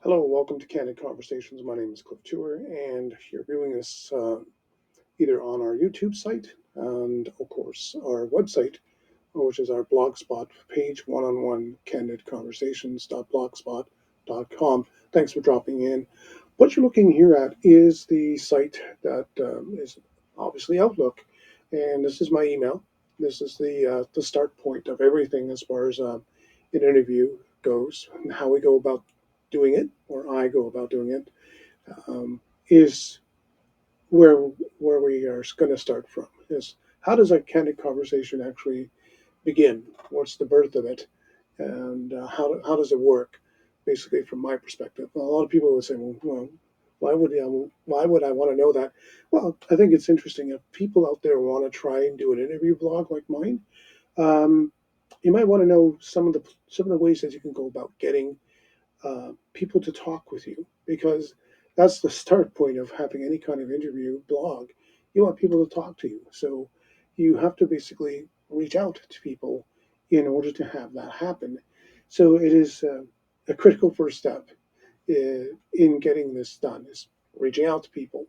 Hello, welcome to Canid Conversations. My name is Cliff Tour, and you're viewing this either on our YouTube site and, of course, our website, which is our blogspot page, one-on-one candidconversations.blogspot.com. Thanks for dropping in. What you're looking here at is the site that is obviously Outlook, and this is my email. This is the start point of everything as far as an interview goes, and how we go about doing it, or I go about doing it, is where where we are going to start from. Is how does a candid conversation actually begin? What's the birth of it, and how does it work? Basically, from my perspective, a lot of people would say, "Well, why would I want to know that?" Well, I think it's interesting if people out there want to try and do an interview blog like mine. Um, you might want to know some of the ways that you can go about getting people to talk with you, because that's the start point of having any kind of interview blog. You want people to talk to you, so you have to basically reach out to people in order to have that happen. So it is a critical first step in getting this done is reaching out to people.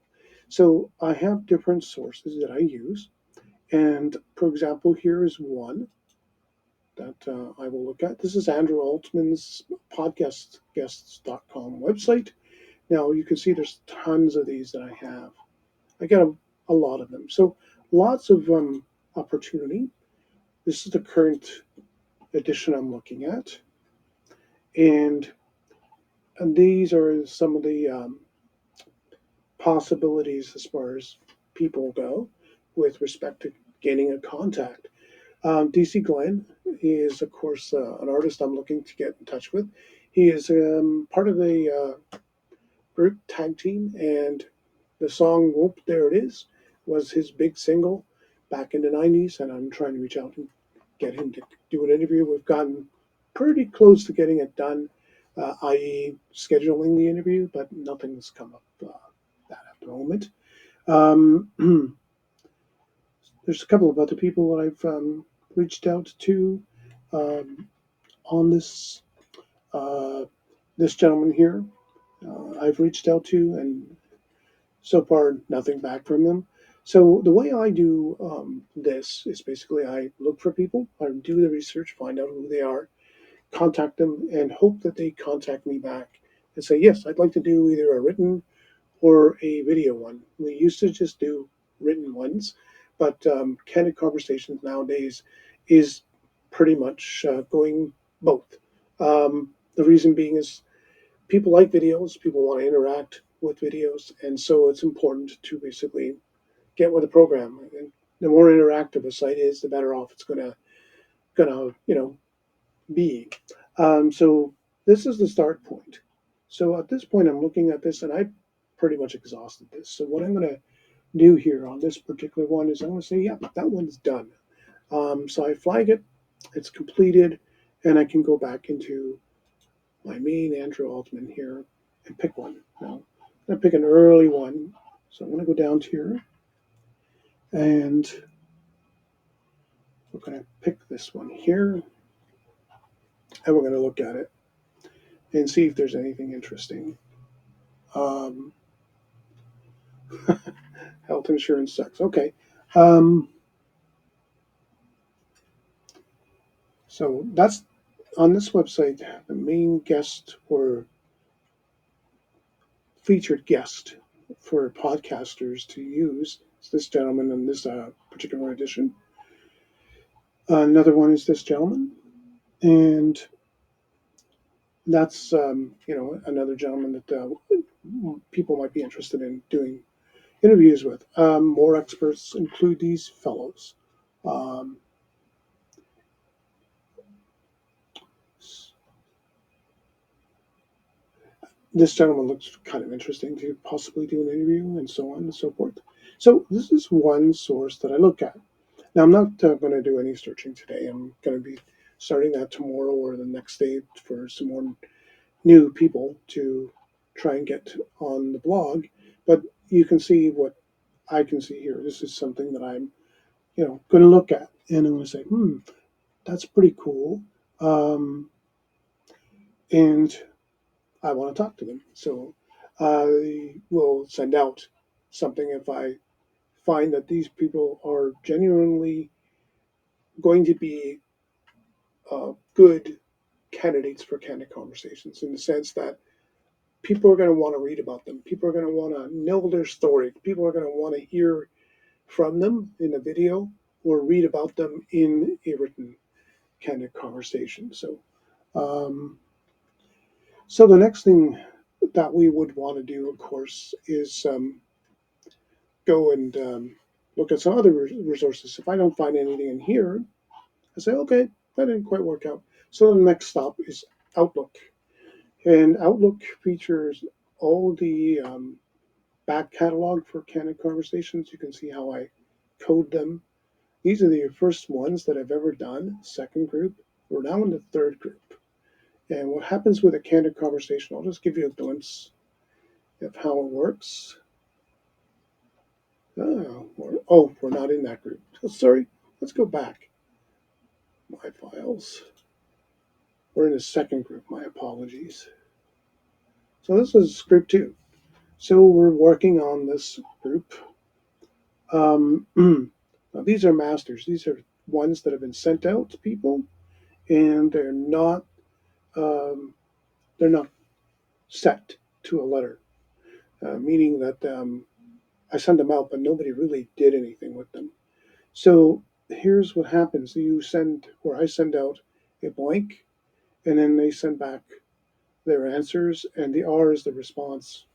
So I have different sources that I use, and for example, here is one that I will look at. This is Andrew Altman's podcastguests.com website. Now you can see there's tons of these that I have. I get a lot of them. So lots of opportunity. This is the current edition I'm looking at. And, and these are some of the possibilities as far as people go with respect to gaining a contact. DC Glenn is, of course, an artist I'm looking to get in touch with. He is part of the group tag team, and the song "Whoop There It Is" was his big single back in the '90s. And I'm trying to reach out and get him to do an interview. We've gotten pretty close to getting it done, i.e., scheduling the interview, but nothing's come up that at the moment. Um, there's a couple of other people that I've reached out to um, on uh, this gentleman here. I've reached out to, and so far nothing back from them. So the way I do this is basically I look for people, I do the research, find out who they are, contact them, and hope that they contact me back and say, yes, I'd like to do either a written or a video one. We used to just do written ones, but Candid Conversations nowadays is pretty much going both. The reason being is people like videos, people want to interact with videos, and so it's important to basically get with the program. And the more interactive a site is, the better off it's gonna be. So this is the start point. So at this point, I'm looking at this, and I pretty much exhausted this. So what I'm gonna do here on this particular one is I'm gonna say, yeah, that one's done. So I flag it, it's completed, and I can go back into my main Andrew Altman here and pick one. Now, I'm going to pick an early one. So I'm going to go down to here, and we're going to pick this one here, and we're going to look at it and see if there's anything interesting. Um, Health insurance sucks. Okay. Um, so that's on this website, the main guest or featured guest for podcasters to use is this gentleman in this particular edition. Another one is this gentleman, and that's another gentleman that people might be interested in doing interviews with. More experts include these fellows. Um, this gentleman looks kind of interesting to possibly do an interview, and so on and so forth. So this is one source that I look at. Now I'm not going to do any searching today. I'm going to be starting that tomorrow or the next day for some more new people to try and get on the blog. But you can see what I can see here. This is something that I'm, going to look at, and I'm going to say, that's pretty cool. And I want to talk to them. So I will send out something if I find that these people are genuinely going to be good candidates for candid conversations in the sense that people are going to want to read about them. People are going to want to know their story. People are going to want to hear from them in a video or read about them in a written candid conversation. Um, so the next thing that we would want to do, of course, is go and look at some other resources. If I don't find anything in here, I say, okay, that didn't quite work out. So the next stop is Outlook. And Outlook features all the back catalog for Canid conversations. You can see how I code them. These are the first ones that I've ever done. Second group. We're now in the third group. And what happens with a candid conversation, I'll just give you a glimpse of how it works. We're not in that group. Oh, sorry. Let's go back. My files. We're in the second group. My apologies. So this is group two. So we're working on this group. Now these are masters. These are ones that have been sent out to people, and um, they're not set to a letter, meaning that I send them out, but nobody really did anything with them. So here's what happens: I send out a blank, and then they send back their answers, and the R is the response,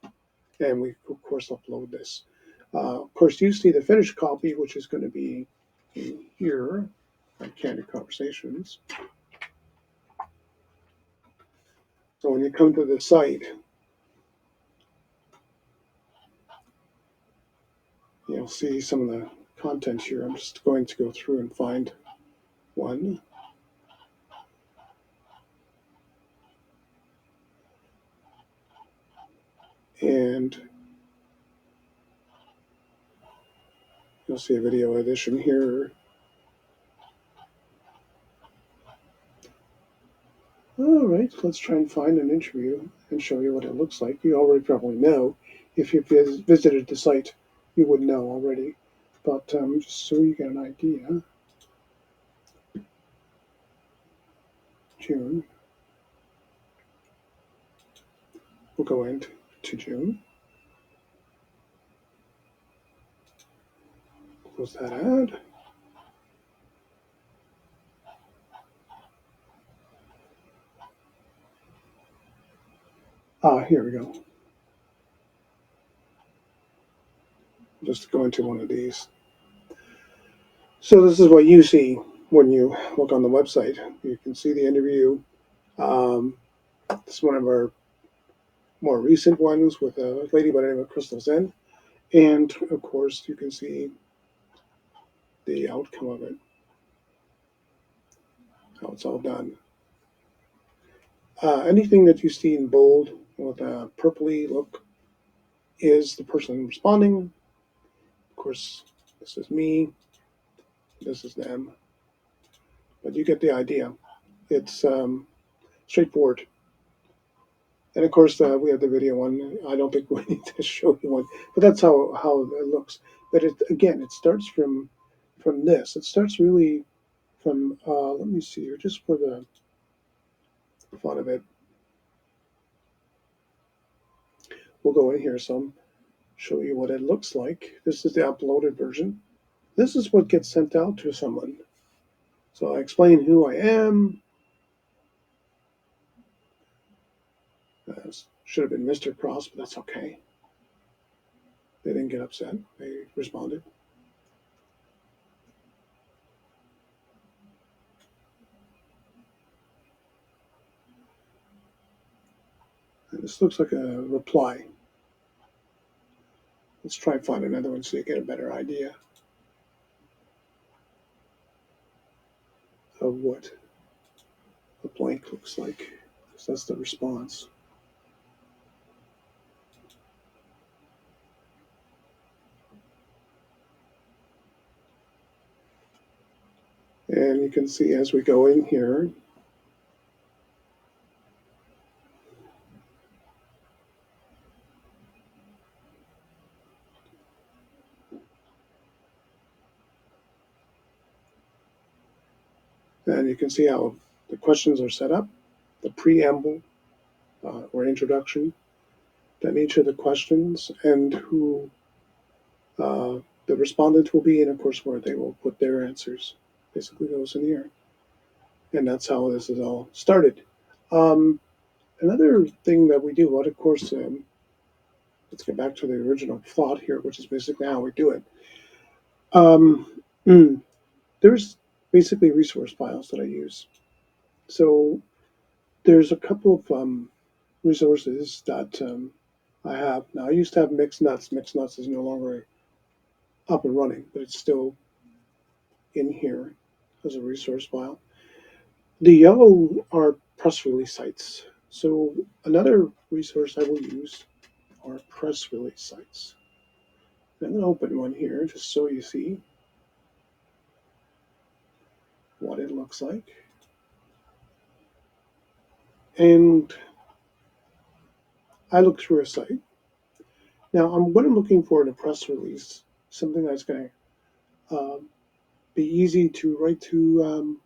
and we of course upload this. Of course, you see the finished copy, which is going to be in here on Candid Conversations. So when you come to the site, you'll see some of the content here. I'm just going to go through and find one. And you'll see a video edition here. All right, let's try and find an interview and show you what it looks like. You already probably know. If you've visited the site, you would know already. But just so you get an idea, June, we'll go into June. Close that ad. Here we go. Just go into one of these. So this is what you see when you look on the website. You can see the interview. This is one of our more recent ones with a lady by the name of Crystal Zen. And of course, you can see the outcome of it, how it's all done. Anything that you see in bold with a purpley look is the person responding. Of course, this is me, this is them, but you get the idea. It's straightforward. And of course, we have the video one. I don't think we need to show you one, but that's how it looks. But it starts from this. It starts really from. Let me see here, just for the fun of it. We'll go in here some, show you what it looks like. This is the uploaded version. This is what gets sent out to someone. So I explain who I am. Should have been Mr. Cross, but that's okay. They didn't get upset. They responded. And this looks like a reply. Let's try and find another one so you get a better idea of what a blank looks like. So that's the response. And you can see as we go in here, And you can see how the questions are set up, the preamble or introduction, then each of the questions, and who uh, the respondent will be, and of course where they will put their answers. Basically goes in here, and that's how this is all started. Um, Another thing that we do, what of course, let's get back to the original plot here, which is basically how we do it. Um, there's basically resource files that I use. So there's a couple of resources that I have. Now, I used to have Mixed Nuts. Mixed Nuts is no longer up and running, but it's still in here as a resource file. The yellow are press release sites. So another resource I will use are press release sites. I'm going to open one here just so you see what it looks like. And I look through a site. Now, what I'm looking for in a press release, something that's going to be easy to write to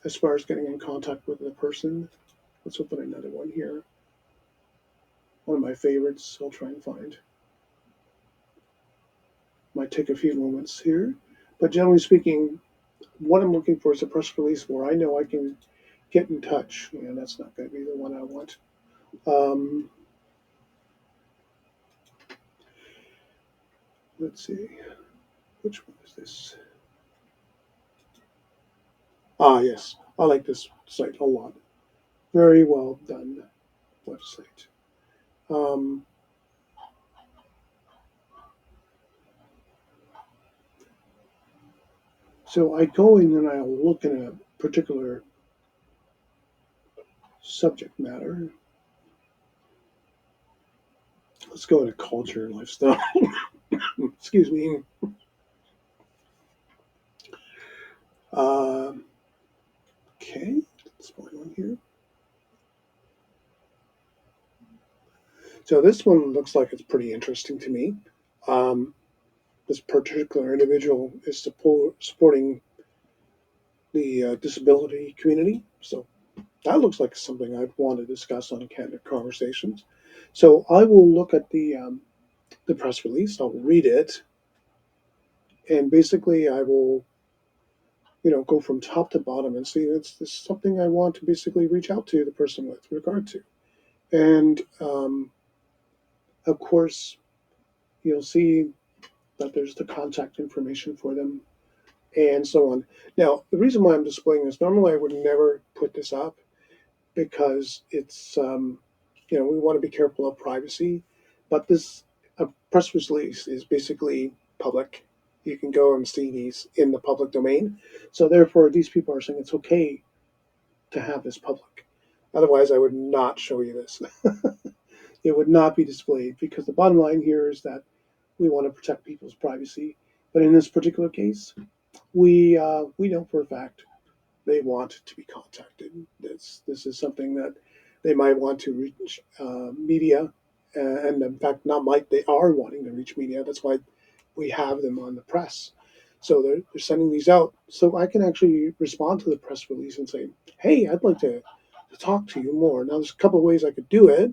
as far as getting in contact with the person. Let's open another one here. One of my favorites, I'll try and find. Might take a few moments here. But generally speaking, what I'm looking for is a press release where I know I can get in touch. And that's not going to be the one I want. Um, let's see. Which one is this? Ah, yes. I like this site a lot. Very well done website. Um, so I go in and I'll look at a particular subject matter. Let's go into culture and lifestyle. Excuse me. Uh, okay, let's find one here. So this one looks like it's pretty interesting to me. Um, this particular individual is supporting the disability community. So that looks like something I'd want to discuss on Candid Conversations. So I will look at the press release. I'll read it, and basically I will go from top to bottom and see it's this something I want to basically reach out to the person with regard to. And of course, you'll see that there's the contact information for them and so on. Now, the reason why I'm displaying this, normally I would never put this up because it's, we want to be careful of privacy, but this a press release is basically public. You can go and see these in the public domain. So therefore, these people are saying it's okay to have this public. Otherwise, I would not show you this. It would not be displayed because the bottom line here is that we want to protect people's privacy. But in this particular case, we know for a fact they want to be contacted. This is something that they might want to reach media, and in fact, not might they are wanting to reach media. That's why we have them on the press. So they're sending these out, so I can actually respond to the press release and say, "Hey, I'd like to talk to you more." Now, there's a couple of ways I could do it.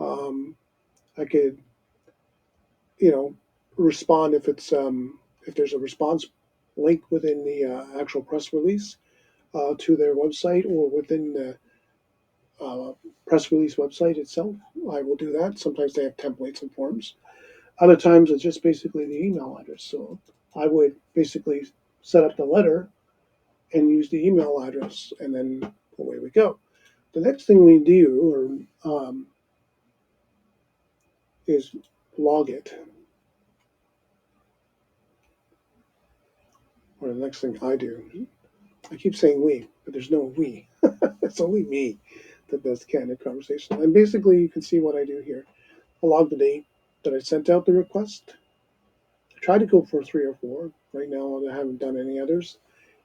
Um, I could, you know, respond if there's a response link within the actual press release to their website or within the uh, press release website itself. I will do that. Sometimes they have templates and forms. Other times it's just basically the email address. So I would basically set up the letter and use the email address, and then away we go. The next thing we do is log it, or the next thing I do. I keep saying we, but there's no we. It's only me that does candid conversation. And basically, you can see what I do here. I log the date that I sent out the request. I try to go for 3 or 4. Right now, I haven't done any others.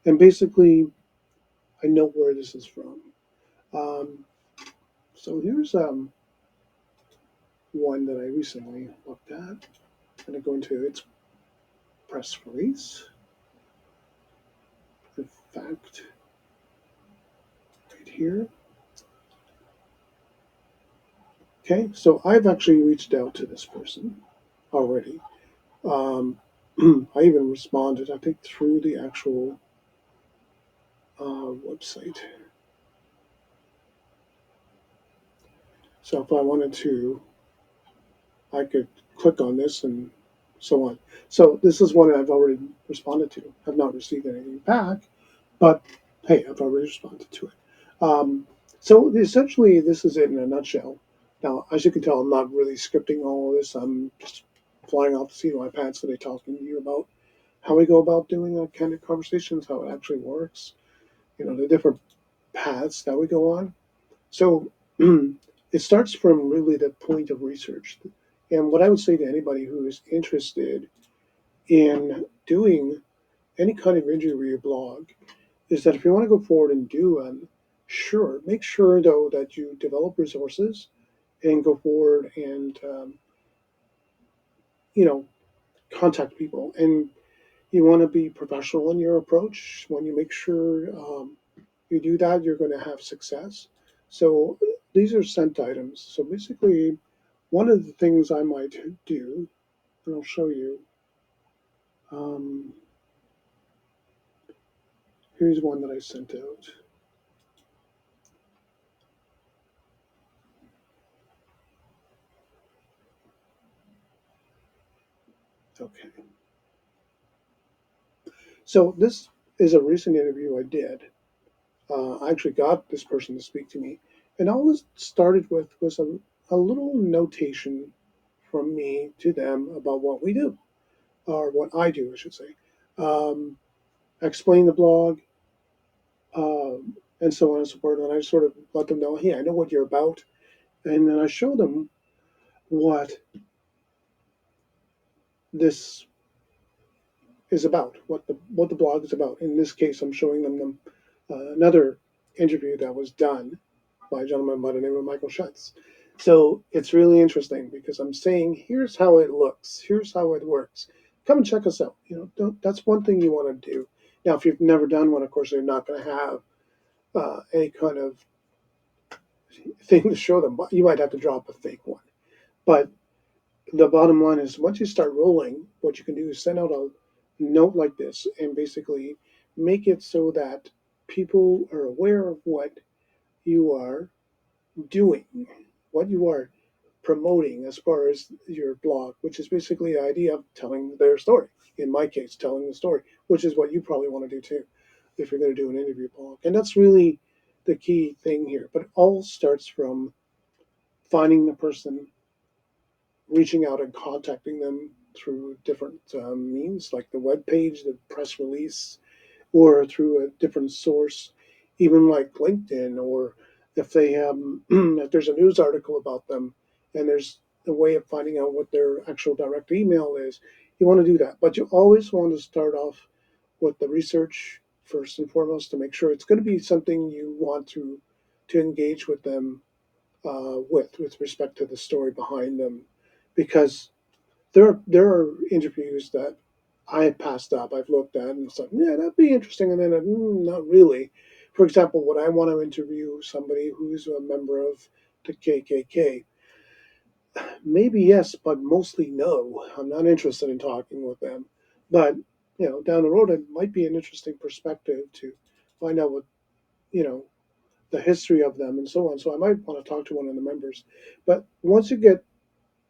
And basically, I know where this is from. Um, so here's one that I recently looked at. I'm going to go into its press release. In fact, right here. Okay, so I've actually reached out to this person already. Um, I even responded, I think, through the actual website. So if I wanted to, I could click on this and so on. So this is one I've already responded to. I've not received anything back, but hey, I've already responded to it. Um, so essentially, this is it in a nutshell. Now, as you can tell, I'm not really scripting all of this. I'm just flying off the seat of my pants today, talking to you about how we go about doing a candid conversations, how it actually works, the different paths that we go on. So it starts from really the point of research. And what I would say to anybody who is interested in doing any kind of interview blog is that if you want to go forward and do one, sure, make sure though that you develop resources and go forward and you know contact people. And you want to be professional in your approach. When you make sure you do that, you're going to have success. So these are sent items. So basically, one of the things I might do, and I'll show you. Um, Here's one that I sent out. Okay. So this is a recent interview I did. I actually got this person to speak to me, and all this started with was a little notation from me to them about what we do, or what I do, I should say. I explain the blog, and so on and so forth, and I sort of let them know, hey, I know what you're about, and then I show them what this is about, what the blog is about. In this case, I'm showing them another interview that was done by a gentleman by the name of Michael Schutz. So it's really interesting because I'm saying, here's how it looks, here's how it works. Come and check us out. That's one thing you want to do. Now, if you've never done one, of course, you're not going to have any kind of thing to show them. But you might have to drop a fake one. But the bottom line is, once you start rolling, what you can do is send out a note like this and basically make it so that people are aware of what you are doing, what you are promoting as far as your blog, which is basically the idea of telling their story. In my case, telling the story, which is what you probably want to do too, if you're going to do an interview blog. And that's really the key thing here. But it all starts from finding the person, reaching out and contacting them through different means, like the web page, the press release, or through a different source, even like LinkedIn, or if they have, if there's a news article about them, and there's a way of finding out what their actual direct email is, you want to do that. But you always want to start off with the research first and foremost to make sure it's going to be something you want to engage with them with respect to the story behind them, because there are interviews that I have passed up. I've looked at and said, yeah, that'd be interesting, and then not really. For example, would I want to interview somebody who's a member of the KKK? Maybe yes, but mostly no. I'm not interested in talking with them. But down the road, it might be an interesting perspective to find out what you know the history of them and so on. So I might want to talk to one of the members. But once you get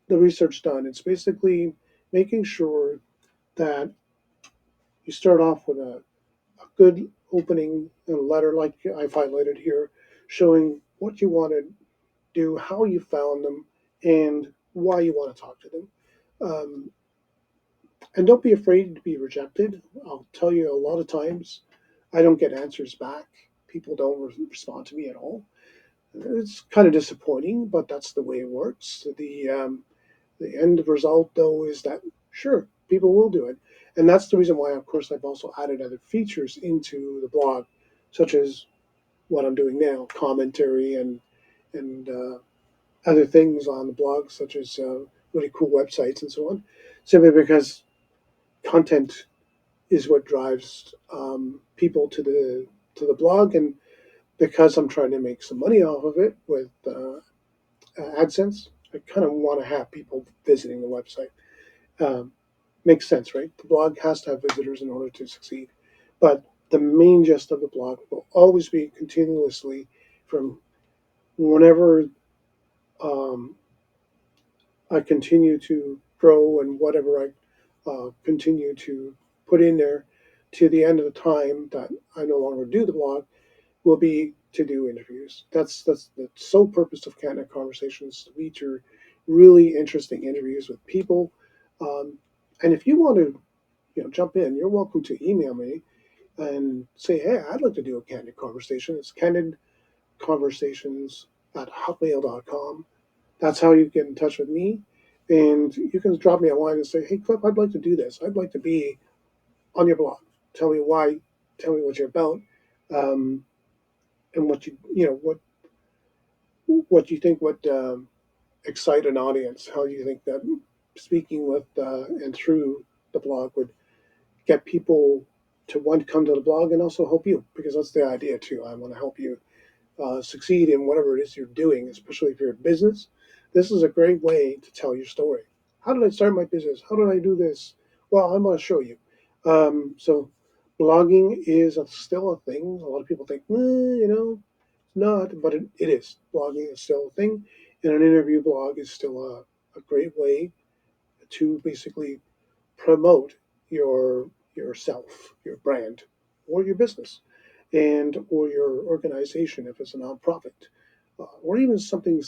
the research done, it's basically making sure that you start off with a good opening letter, like I've highlighted here, showing what you want to do, how you found them, and why you want to talk to them. Um, and don't be afraid to be rejected. I'll tell you, a lot of times I don't get answers back. People don't respond to me at all. It's kind of disappointing, but that's the way it works. The end result, though, is that sure, people will do it. And that's the reason why, of course, I've also added other features into the blog, such as what I'm doing now, commentary and other things on the blog, such as really cool websites and so on, simply because content is what drives people to the blog. And because I'm trying to make some money off of it with AdSense, I kind of want to have people visiting the website. Um, Makes sense, right? The blog has to have visitors in order to succeed. But the main gist of the blog will always be continuously from whenever um, I continue to grow and whatever I continue to put in there to the end of the time that I no longer do the blog will be to do interviews. That's the sole purpose of Canada Conversations, to feature really interesting interviews with people. Um, and if you want to, jump in, you're welcome to email me and say, hey, I'd like to do a candid conversation. It's candidconversations at hotmail.com. That's how you get in touch with me. And you can drop me a line and say, hey, Clip, I'd like to do this. I'd like to be on your blog. Tell me why. Tell me what you're about, um, and what you think would excite an audience. How you think that speaking with and through the blog would get people to want to come to the blog and also help you, because that's the idea too. I want to help you succeed in whatever it is you're doing, especially if you're a business. This is a great way to tell your story. How did I start my business? How did I do this? Well, I'm going to show you. So, blogging is still a thing. A lot of people think, it's not, but it is. Blogging is still a thing, and an interview blog is still a great way to basically promote yourself, your brand, or your business, and or your organization if it's a nonprofit, or even something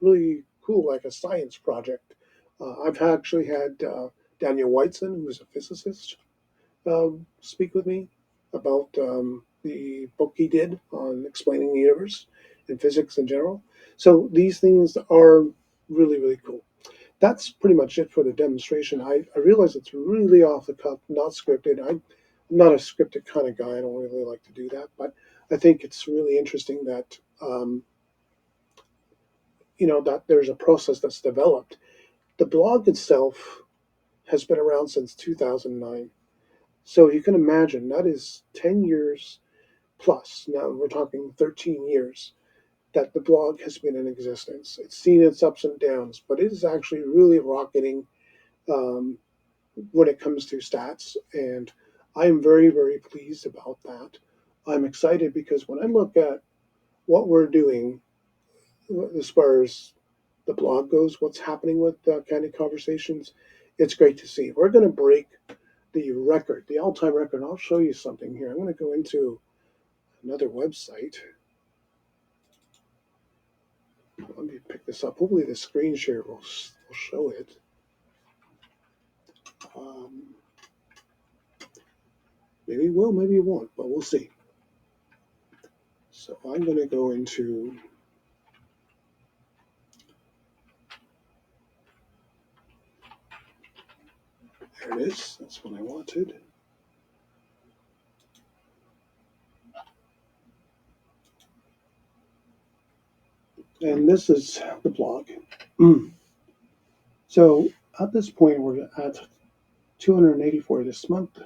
really cool like a science project. I've actually had Daniel Whiteson, who's a physicist, speak with me about the book he did on explaining the universe and physics in general. So these things are really, really cool. That's pretty much it for the demonstration. I realize it's really off the cuff, not scripted. I'm not a scripted kind of guy. I don't really like to do that, but I think it's really interesting that that there's a process that's developed. The blog itself has been around since 2009, so you can imagine that is 10 years plus. Now we're talking 13 years that the blog has been in existence. It's seen its ups and downs, but it is actually really rocketing. Um, when it comes to stats. And I'm very, very pleased about that. I'm excited because when I look at what we're doing as far as the blog goes, what's happening with Candid Conversations, it's great to see. We're going to break the record, the all time record. I'll show you something here. I'm going to go into another website. Let me pick this up. Hopefully, the screen share will show it. Um, Maybe it will, maybe it won't, but we'll see. So I'm going to go into there it is. That's what I wanted. And this is the blog. So at this point, we're at 284 this month.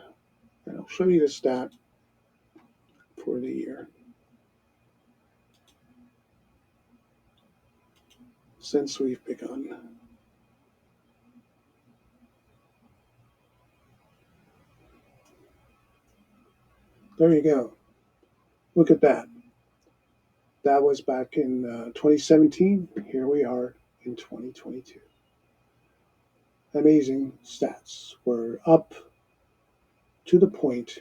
And I'll show you the stat for the year since we've begun. There you go. Look at that. That was back in 2017. Here we are in 2022. Amazing stats. We're up to the point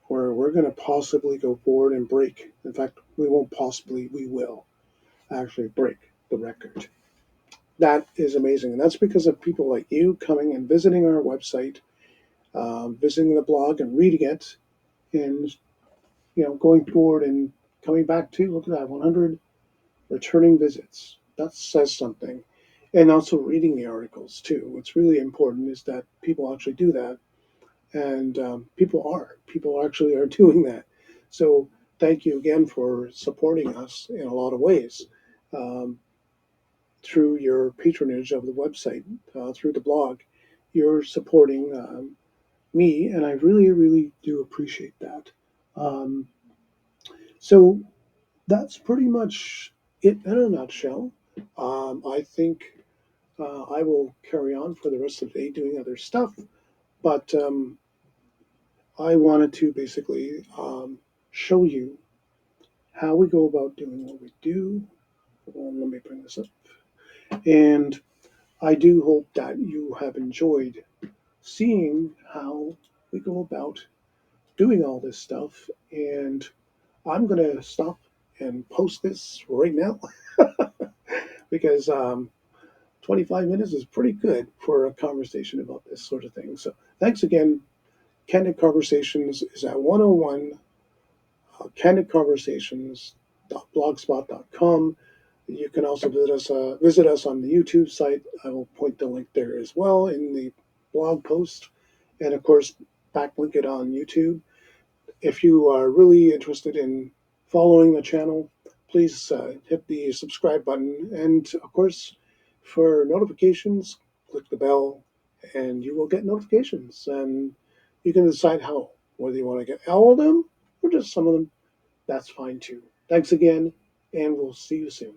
where we're going to possibly go forward and break. In fact, we won't possibly, we will actually break the record. That is amazing. And that's because of people like you coming and visiting our website, visiting the blog and reading it, and going forward and coming back to look at that 100 returning visits. That says something. And also reading the articles too. What's really important is that people actually do that, and people actually are doing that. So thank you again for supporting us in a lot of ways. Um, Through your patronage of the website, through the blog, you're supporting. me, and I really, really do appreciate that. Um, so that's pretty much it in a nutshell. I think I will carry on for the rest of the day doing other stuff, but I wanted to basically show you how we go about doing what we do. Well, let me bring this up. And I do hope that you have enjoyed seeing how we go about doing all this stuff. And I'm going to stop and post this right now because 25 minutes is pretty good for a conversation about this sort of thing. So thanks again. Candid Conversations is at 101 candidconversations.blogspot.com. You can also visit us on the YouTube site. I will point the link there as well in the blog post, and of course, backlink it on YouTube. If you are really interested in following the channel, please hit the subscribe button, and of course, for notifications, click the bell, and you will get notifications. And you can decide how, whether you want to get all of them or just some of them. That's fine too. Thanks again, and we'll see you soon.